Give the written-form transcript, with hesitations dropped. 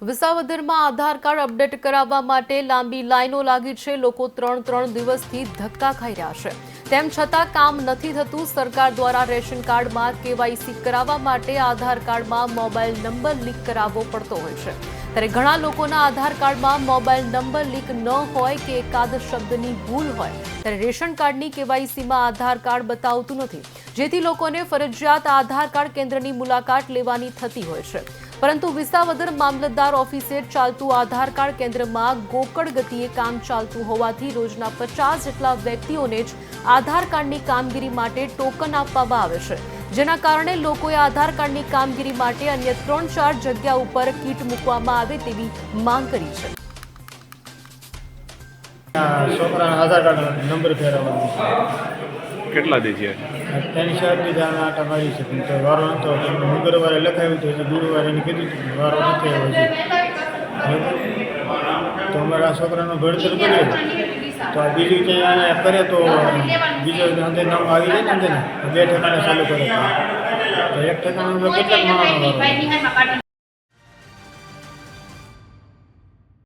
વિસાવદરમાં આધાર card update કરાવવા માટે લાંબી લાઈનો લાગી છે। લોકો ત્રણ દિવસથી ધક્કા ખાઈ રહ્યા છે। તેમ છતાં કામ નથી થતું। સરકાર દ્વારા રેશન કાર્ડમાં કેવાયસી કરાવવા માટે આધાર કાર્ડમાં મોબાઈલ નંબર લિંક કરાવવો પડતો હોય છે। ત્યારે ઘણા લોકોના આધાર કાર્ડમાં મોબાઈલ નંબર લિંક ન હોય કે એકાદ શબ્દની ભૂલ હોય ત્યારે રેશન કાર્ડની કેવાયસીમાં આધાર કાર્ડ બતાવતું નથી, જેથી લોકોને ફરજિયાત આધાર કાર્ડ કેન્દ્રની મુલાકાત લેવાની થતી હોય છે। પરંતુ વિસાવદર મામલતદાર ઓફિસે ચાલતું આધાર કાર્ડ કેન્દ્રમાં ગોકળ ગતિએ કામ ચાલતું હોવાથી રોજના 50 જેટલા વ્યક્તિઓને જ આધાર કાર્ડની કામગીરી માટે ટોકન આપવામાં આવે છે, જેના કારણે લોકોએ આધાર કાર્ડની કામગીરી માટે અન્ય 3-4 જગ્યા ઉપર કીટ મૂકવામાં આવે તેવી માંગ કરી છે। છોકરાના આધાર કાર્ડ નંબર ફેરવવાનો કેટલા દી છે? 3-4 દીધાના આટા મારી છે, પણ તો વારો નહોતો। મંગળવારે લખાવ્યું હતું, ગુરુવારે એને કીધું હતું, વારો નથી આવ્યો છે। તો અમારા છોકરાનું ભણતર કર્યું તો આ બીજું ક્યાંય આને કરે તો બીજો અંદર નામ આવી જાય ને અંદર 2 ઠેકાણે ચાલુ કરે તો 1 ઠેકાણે કેટલાક માણસનો વારો